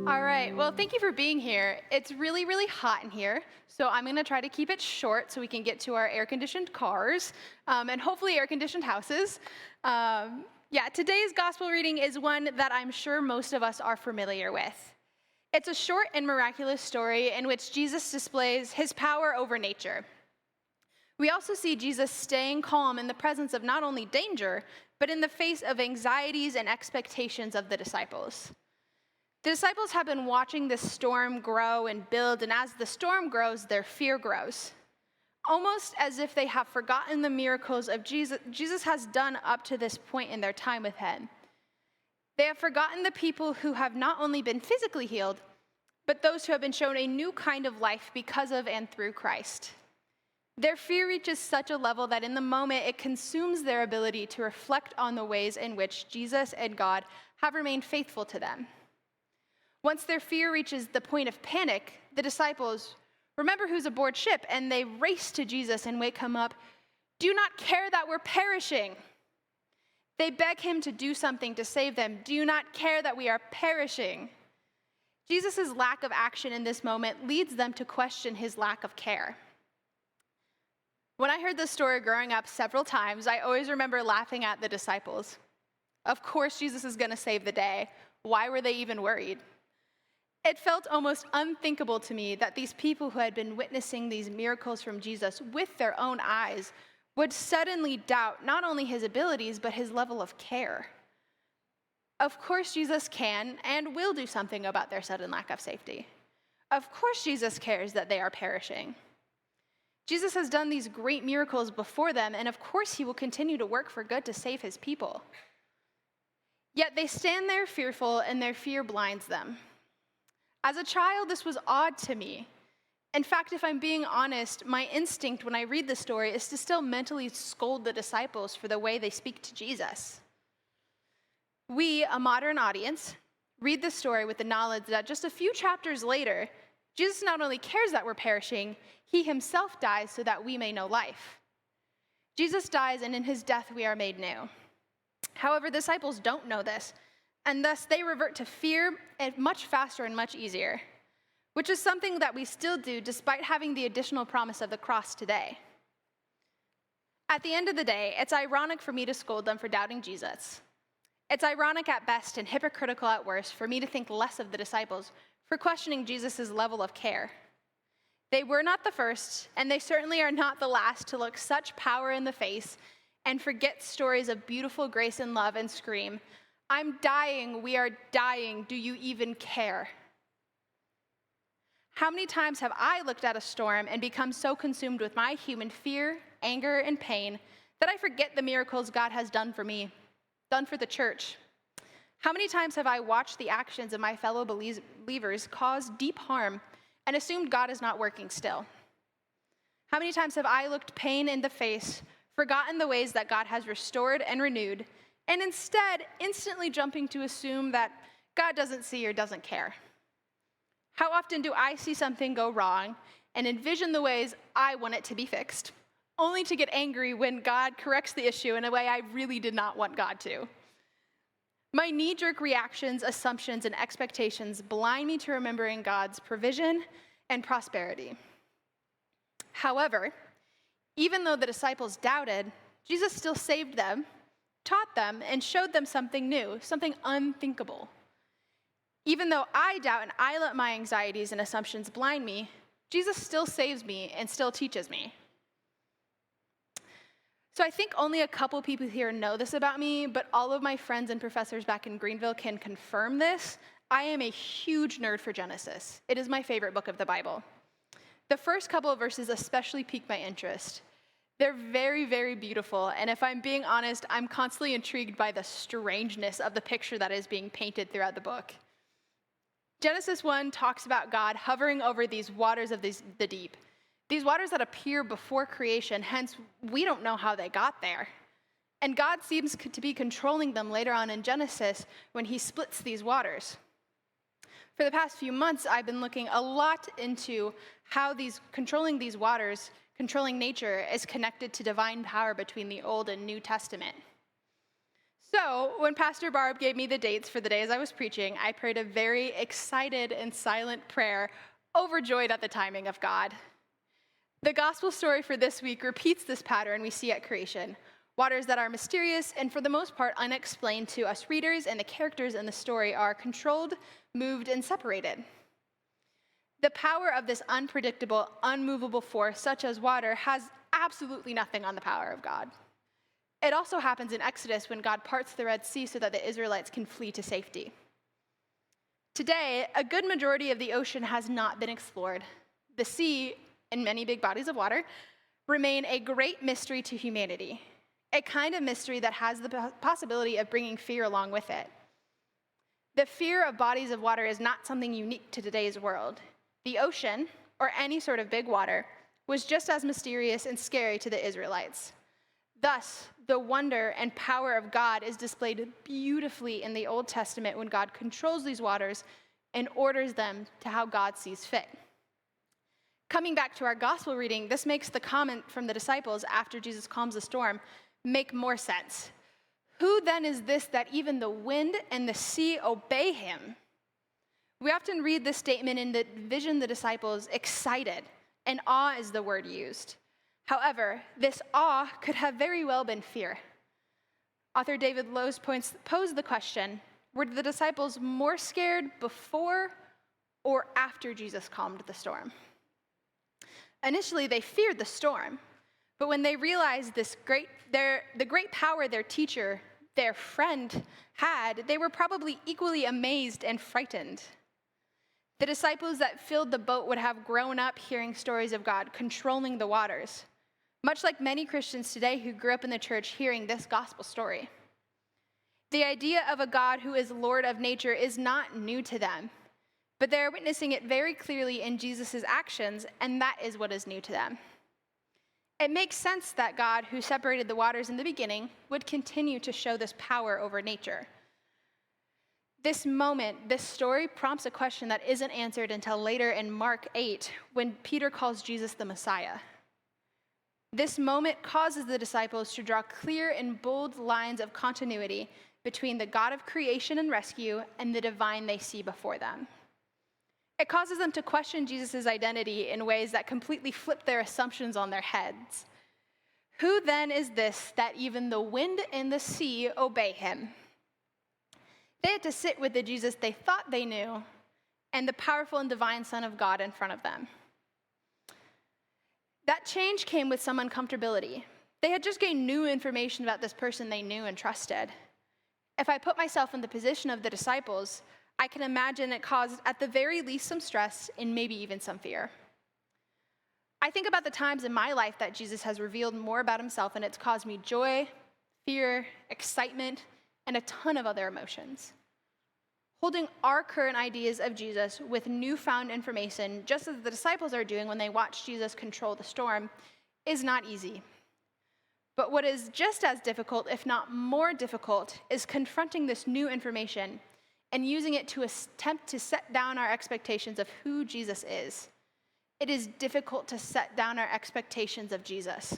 All right, well, thank you for being here. It's really, really hot in here, so I'm going to try to keep it short so we can get to our air-conditioned cars and hopefully air-conditioned houses. Today's gospel reading is one that I'm sure most of us are familiar with. It's a short and miraculous story in which Jesus displays his power over nature. We also see Jesus staying calm in the presence of not only danger, but in the face of anxieties and expectations of the disciples. The disciples have been watching this storm grow and build, and as the storm grows, their fear grows. Almost as if they have forgotten the miracles of Jesus has done up to this point in their time with him. They have forgotten the people who have not only been physically healed, but those who have been shown a new kind of life because of and through Christ. Their fear reaches such a level that in the moment it consumes their ability to reflect on the ways in which Jesus and God have remained faithful to them. Once their fear reaches the point of panic, the disciples remember who's aboard ship, and they race to Jesus and wake him up. Do you not care that we're perishing? They beg him to do something to save them. Do you not care that we are perishing? Jesus' lack of action in this moment leads them to question his lack of care. When I heard this story growing up several times, I always remember laughing at the disciples. Of course Jesus is going to save the day. Why were they even worried? It felt almost unthinkable to me that these people who had been witnessing these miracles from Jesus with their own eyes would suddenly doubt not only his abilities, but his level of care. Of course, Jesus can and will do something about their sudden lack of safety. Of course, Jesus cares that they are perishing. Jesus has done these great miracles before them, and of course, he will continue to work for good to save his people. Yet they stand there fearful, and their fear blinds them. As a child, this was odd to me. In fact, if I'm being honest, my instinct when I read the story is to still mentally scold the disciples for the way they speak to Jesus. We, a modern audience, read the story with the knowledge that just a few chapters later, Jesus not only cares that we're perishing, he himself dies so that we may know life. Jesus dies, and in his death we are made new. However, the disciples don't know this, and thus they revert to fear much faster and much easier, which is something that we still do despite having the additional promise of the cross today. At the end of the day, it's ironic for me to scold them for doubting Jesus. It's ironic at best and hypocritical at worst for me to think less of the disciples for questioning Jesus' level of care. They were not the first, and they certainly are not the last to look such power in the face and forget stories of beautiful grace and love and scream, I'm dying, we are dying, do you even care? How many times have I looked at a storm and become so consumed with my human fear, anger, and pain that I forget the miracles God has done for me, done for the church? How many times have I watched the actions of my fellow believers cause deep harm and assumed God is not working still? How many times have I looked pain in the face, forgotten the ways that God has restored and renewed, and instead instantly jumping to assume that God doesn't see or doesn't care? How often do I see something go wrong and envision the ways I want it to be fixed, only to get angry when God corrects the issue in a way I really did not want God to? My knee-jerk reactions, assumptions, and expectations blind me to remembering God's provision and prosperity. However, even though the disciples doubted, Jesus still saved them, taught them, and showed them something new, something unthinkable. Even though I doubt and I let my anxieties and assumptions blind me, Jesus still saves me and still teaches me. So I think only a couple people here know this about me, but all of my friends and professors back in Greenville can confirm this. I am a huge nerd for Genesis. It is my favorite book of the Bible. The first couple of verses especially piqued my interest. They're very, very beautiful, and if I'm being honest, I'm constantly intrigued by the strangeness of the picture that is being painted throughout the book. Genesis 1 talks about God hovering over these waters of the deep, these waters that appear before creation, hence we don't know how they got there. And God seems to be controlling them later on in Genesis when he splits these waters. For the past few months, I've been looking a lot into how controlling these waters, controlling nature, is connected to divine power between the Old and New Testament. So, when Pastor Barb gave me the dates for the days I was preaching, I prayed a very excited and silent prayer, overjoyed at the timing of God. The gospel story for this week repeats this pattern we see at creation. Waters that are mysterious and, for the most part, unexplained to us readers, and the characters in the story are controlled, moved, and separated. The power of this unpredictable, unmovable force, such as water, has absolutely nothing on the power of God. It also happens in Exodus when God parts the Red Sea so that the Israelites can flee to safety. Today, a good majority of the ocean has not been explored. The sea, and many big bodies of water, remain a great mystery to humanity, a kind of mystery that has the possibility of bringing fear along with it. The fear of bodies of water is not something unique to today's world. The ocean, or any sort of big water, was just as mysterious and scary to the Israelites. Thus, the wonder and power of God is displayed beautifully in the Old Testament when God controls these waters and orders them to how God sees fit. Coming back to our gospel reading, this makes the comment from the disciples after Jesus calms the storm make more sense. Who then is this that even the wind and the sea obey him? We often read this statement and envision the disciples excited, and awe is the word used. However, this awe could have very well been fear. Author David Lowes posed the question, were the disciples more scared before or after Jesus calmed the storm? Initially, they feared the storm, but when they realized the great power their teacher, their friend, had, they were probably equally amazed and frightened. The disciples that filled the boat would have grown up hearing stories of God controlling the waters, much like many Christians today who grew up in the church hearing this gospel story. The idea of a God who is Lord of nature is not new to them, but they're witnessing it very clearly in Jesus' actions, and that is what is new to them. It makes sense that God, who separated the waters in the beginning, would continue to show this power over nature. This story prompts a question that isn't answered until later in Mark 8, when Peter calls Jesus the Messiah. This moment causes the disciples to draw clear and bold lines of continuity between the God of creation and rescue and the divine they see before them. It causes them to question Jesus' identity in ways that completely flip their assumptions on their heads. Who then is this that even the wind and the sea obey him? They had to sit with the Jesus they thought they knew and the powerful and divine Son of God in front of them. That change came with some uncomfortability. They had just gained new information about this person they knew and trusted. If I put myself in the position of the disciples, I can imagine it caused, at the very least, some stress and maybe even some fear. I think about the times in my life that Jesus has revealed more about himself, and it's caused me joy, fear, excitement, and a ton of other emotions. Holding our current ideas of Jesus with newfound information, just as the disciples are doing when they watch Jesus control the storm, is not easy. But what is just as difficult, if not more difficult, is confronting this new information and using it to attempt to set down our expectations of who Jesus is. It is difficult to set down our expectations of Jesus.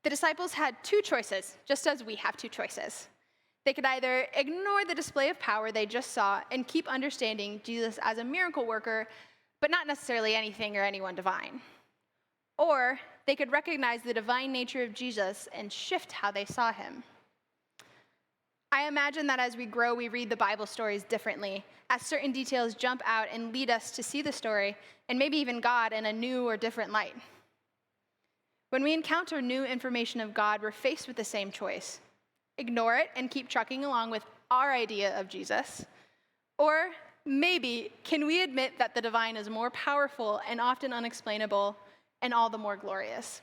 The disciples had two choices, just as we have two choices. They could either ignore the display of power they just saw and keep understanding Jesus as a miracle worker, but not necessarily anything or anyone divine. Or they could recognize the divine nature of Jesus and shift how they saw him. I imagine that as we grow, we read the Bible stories differently, as certain details jump out and lead us to see the story, and maybe even God, in a new or different light. When we encounter new information of God, we're faced with the same choice. Ignore it and keep trucking along with our idea of Jesus. Or maybe, can we admit that the divine is more powerful and often unexplainable and all the more glorious?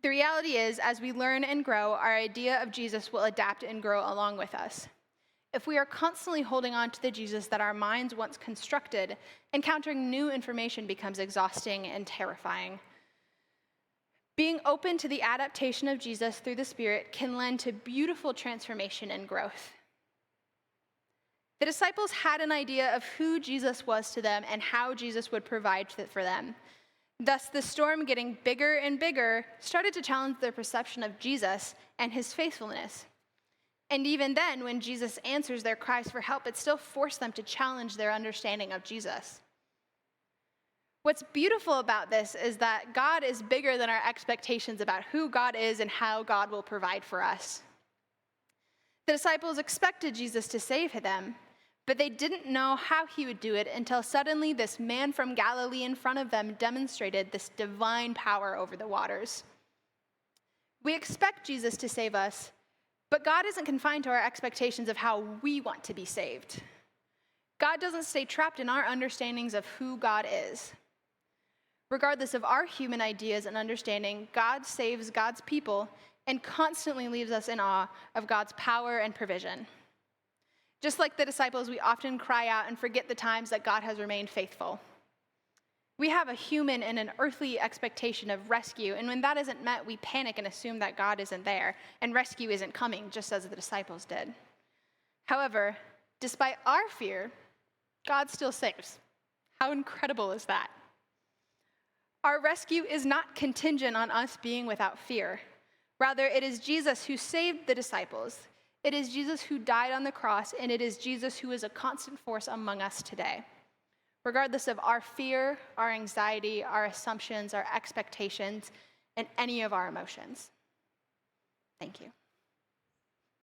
The reality is, as we learn and grow, our idea of Jesus will adapt and grow along with us. If we are constantly holding on to the Jesus that our minds once constructed, encountering new information becomes exhausting and terrifying. Being open to the adaptation of Jesus through the Spirit can lend to beautiful transformation and growth. The disciples had an idea of who Jesus was to them and how Jesus would provide for them. Thus, the storm getting bigger and bigger started to challenge their perception of Jesus and his faithfulness. And even then, when Jesus answers their cries for help, it still forced them to challenge their understanding of Jesus. What's beautiful about this is that God is bigger than our expectations about who God is and how God will provide for us. The disciples expected Jesus to save them, but they didn't know how he would do it until suddenly this man from Galilee in front of them demonstrated this divine power over the waters. We expect Jesus to save us, but God isn't confined to our expectations of how we want to be saved. God doesn't stay trapped in our understandings of who God is. Regardless of our human ideas and understanding, God saves God's people and constantly leaves us in awe of God's power and provision. Just like the disciples, we often cry out and forget the times that God has remained faithful. We have a human and an earthly expectation of rescue, and when that isn't met, we panic and assume that God isn't there and rescue isn't coming, just as the disciples did. However, despite our fear, God still saves. How incredible is that? Our rescue is not contingent on us being without fear. Rather, it is Jesus who saved the disciples. It is Jesus who died on the cross, and it is Jesus who is a constant force among us today. Regardless of our fear, our anxiety, our assumptions, our expectations, and any of our emotions. Thank you.